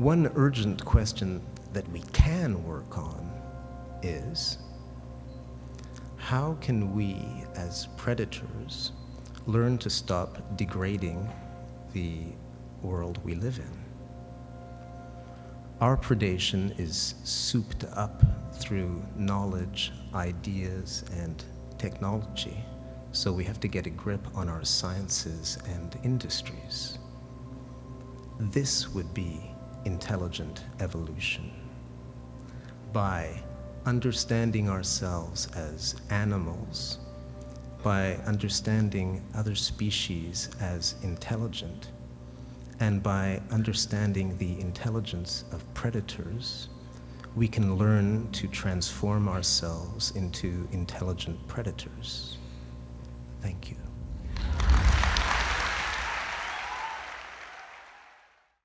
One urgent question that we can work on is, how can we, as predators, learn to stop degrading the world we live in? Our predation is souped up through knowledge, ideas, and technology, so we have to get a grip on our sciences and industries. This would be intelligent evolution. By understanding ourselves as animals, by understanding other species as intelligent, and by understanding the intelligence of predators, we can learn to transform ourselves into intelligent predators. Thank you.